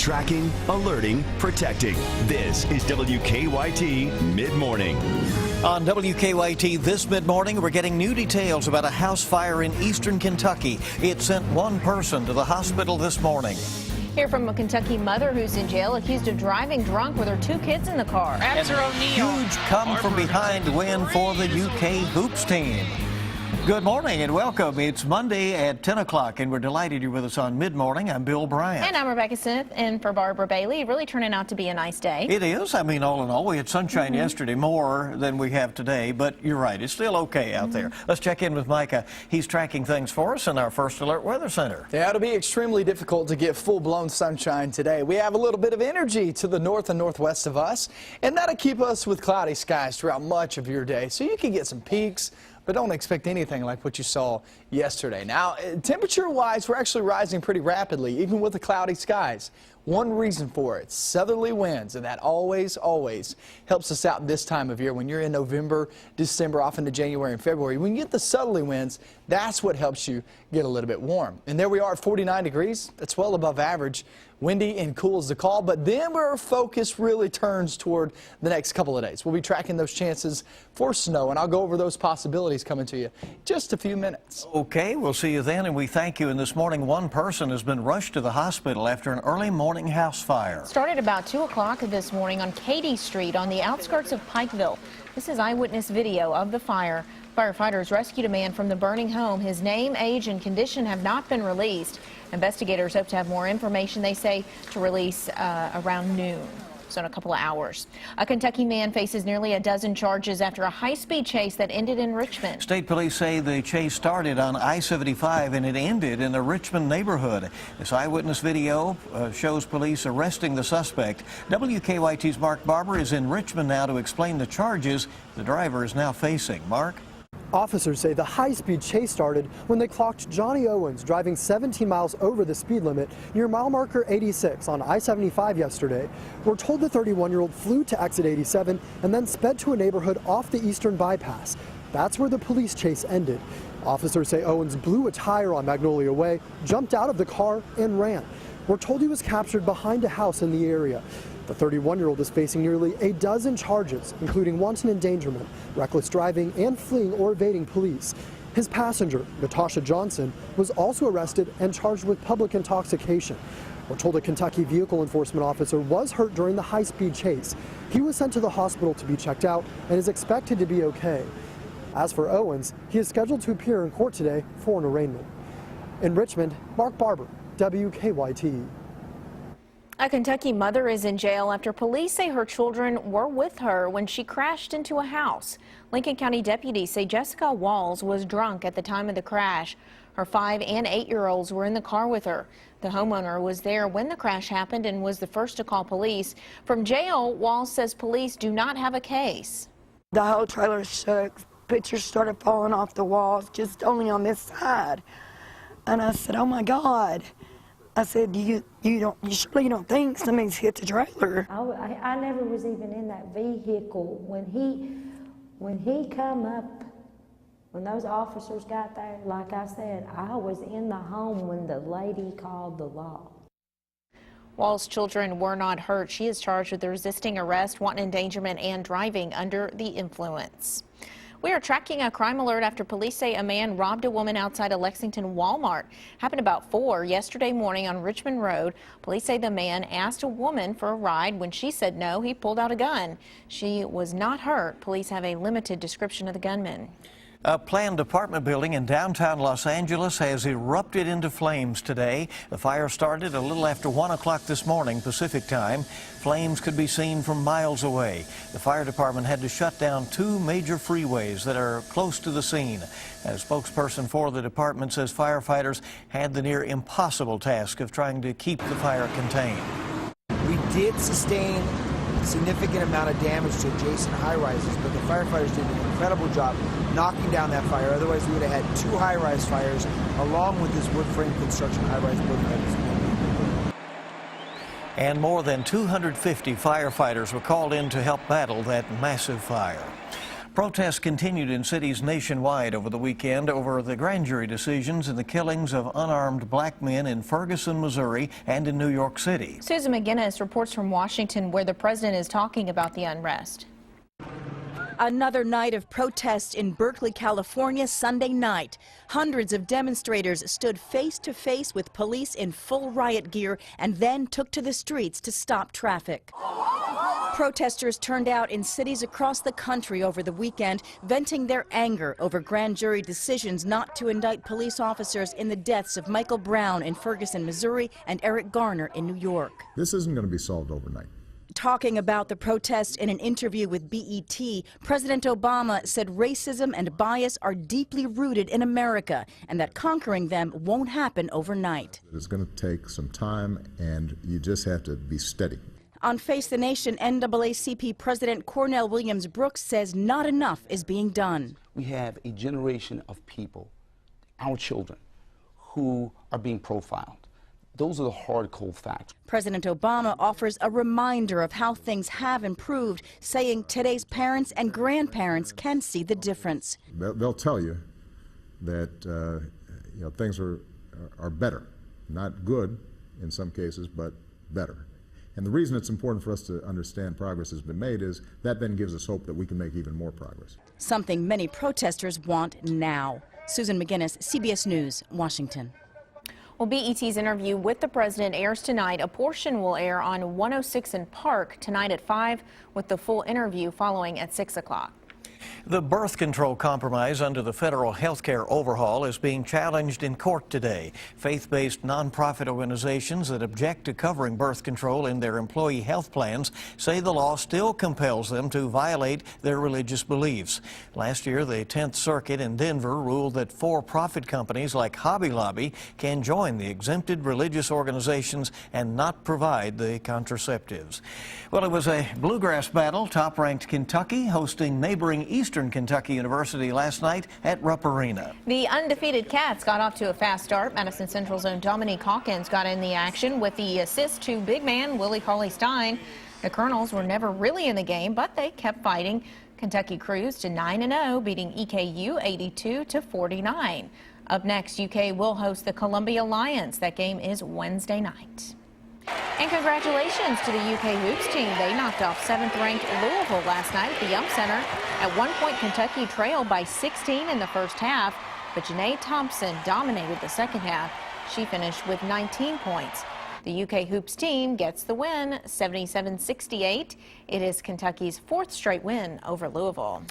Tracking, alerting, protecting. This is WKYT Mid-Morning. On WKYT this mid-morning, we're getting new details about a house fire in eastern Kentucky. It sent one person to the hospital this morning. Hear from a Kentucky mother who's in jail accused of driving drunk with her 2 kids in the car. And huge come-from-behind win for the UK hoops team. Good morning and welcome. It's Monday at 10 o'clock, and we're delighted you're with us on Mid-Morning. I'm Bill Bryant. And I'm Rebecca Smith, and for Barbara Bailey. Really turning out to be a nice day. It is. I mean, all in all, we had sunshine yesterday, more than we have today, but you're right. It's still okay out there. Let's check in with Micah. He's tracking things for us in our First Alert Weather Center. Yeah, it'll be extremely difficult to get full-blown sunshine today. We have a little bit of energy to the north and northwest of us, and that'll keep us with cloudy skies throughout much of your day. So you can get some peaks, but don't expect anything like what you saw yesterday. Now, temperature-wise, we're actually rising pretty rapidly, even with the cloudy skies. One reason for it, southerly winds, and that always helps us out this time of year. When you're in November, December, off into January and February, when you get the southerly winds, that's what helps you get a little bit warm. And there we are at 49 degrees. That's well above average. Windy and cool is the call, but then our focus really turns toward the next couple of days. We'll be tracking those chances for snow, and I'll go over those possibilities coming to you in just a few minutes. Okay, we'll see you then, and we thank you. And this morning, one person has been rushed to the hospital after an early morning house fire. Started about 2 o'clock this morning on Katy Street on the outskirts of Pikeville. This is eyewitness video of the fire. Firefighters rescued a man from the burning home. His name, age, and condition have not been released. Investigators hope to have more information, they say, to release around noon, so in a couple of hours. A Kentucky man faces nearly a dozen charges after a high-speed chase that ended in Richmond. State police say the chase started on I-75 and it ended in the Richmond neighborhood. This eyewitness video shows police arresting the suspect. WKYT's Mark Barber is in Richmond now to explain the charges the driver is now facing. Mark? Officers say the high-speed chase started when they clocked Johnny Owens driving 17 miles over the speed limit near mile marker 86 on I-75 yesterday. We're told the 31-year-old flew to exit 87 and then sped to a neighborhood off the eastern bypass. That's where the police chase ended. Officers say Owens blew a tire on Magnolia Way, jumped out of the car, and ran. We're told he was captured behind a house in the area. The 31-year-old is facing nearly a dozen charges, including wanton endangerment, reckless driving, and fleeing or evading police. His passenger, Natasha Johnson, was also arrested and charged with public intoxication. We're told a Kentucky vehicle enforcement officer was hurt during the high-speed chase. He was sent to the hospital to be checked out and is expected to be okay. As for Owens, he is scheduled to appear in court today for an arraignment. In Richmond, Mark Barber, WKYT. A Kentucky mother is in jail after police say her children were with her when she crashed into a house. Lincoln County deputies say Jessica Walls was drunk at the time of the crash. Her 5- and 8-year-olds were in the car with her. The homeowner was there when the crash happened and was the first to call police. From jail, Walls says police do not have a case. The whole trailer shook. Pictures started falling off the walls, just only on this side. And I said, oh my God. I said, you surely don't think somebody's hit the trailer. I never was even in that vehicle. When he come up, when those officers got there, like I said, I was in the home when the lady called the law. Wall's children were not hurt. She is charged with resisting arrest, wanton endangerment, and driving under the influence. We are tracking a crime alert after police say a man robbed a woman outside a Lexington Walmart. Happened about 4 yesterday morning on Richmond Road. Police say the man asked a woman for a ride. When she said no, he pulled out a gun. She was not hurt. Police have a limited description of the gunman. A planned apartment building in downtown Los Angeles has erupted into flames today. The fire started a little after 1 o'clock this morning Pacific time. Flames could be seen from miles away. The fire department had to shut down 2 major freeways that are close to the scene. A spokesperson for the department says firefighters had the near impossible task of trying to keep the fire contained. We did sustain a significant amount of damage to adjacent high-rises, but the firefighters did an incredible job knocking down that fire. Otherwise, we would have had 2 high-rise fires along with this wood frame construction high-rise building. And more than 250 firefighters were called in to help battle that massive fire. Protests continued in cities nationwide over the weekend over the grand jury decisions in the killings of unarmed black men in Ferguson, Missouri, and in New York City. Susan McGinnis reports from Washington, where the president is talking about the unrest. Another night of protests in Berkeley, California, Sunday night. Hundreds of demonstrators stood face to face with police in full riot gear and then took to the streets to stop traffic. Protesters turned out in cities across the country over the weekend, venting their anger over grand jury decisions not to indict police officers in the deaths of Michael Brown in Ferguson, Missouri, and Eric Garner in New York. This isn't going to be solved overnight. Talking about the protests in an interview with BET, President Obama said racism and bias are deeply rooted in America and that conquering them won't happen overnight. It's going to take some time, and you just have to be steady. On Face the Nation, NAACP President Cornell Williams Brooks says not enough is being done. We have a generation of people, our children, who are being profiled. Those are the hard, cold facts. President Obama offers a reminder of how things have improved, saying today's parents and grandparents can see the difference. They'll tell you that things are better, not good in some cases, but better. And the reason it's important for us to understand progress has been made is that then gives us hope that we can make even more progress. Something many protesters want now. Susan McGinnis, CBS News, Washington. Well, BET's interview with the president airs tonight. A portion will air on 106 in Park tonight at 5, with the full interview following at 6 o'clock. The birth control compromise under the federal health care overhaul is being challenged in court today. Faith-based nonprofit organizations that object to covering birth control in their employee health plans say the law still compels them to violate their religious beliefs. Last year, the 10th Circuit in Denver ruled that for-profit companies like Hobby Lobby can join the exempted religious organizations and not provide the contraceptives. Well, it was a bluegrass battle. Top-ranked Kentucky hosting neighboring Eastern Kentucky University last night at Rupp Arena. The undefeated Cats got off to a fast start. Madison Central's own Dominique Hawkins got in the action with the assist to big man Willie Cauley-Stein. The Colonels were never really in the game, but they kept fighting. Kentucky cruised to 9-0, beating EKU 82-49. Up next, UK will host the Columbia Lions. That game is Wednesday night. And congratulations to the UK Hoops team. They knocked off 7th-ranked Louisville last night at the Yum Center. At one point, Kentucky trailed by 16 in the first half, but Janae Thompson dominated the second half. She finished with 19 points. The UK Hoops team gets the win, 77-68. It is Kentucky's 4th straight win over Louisville.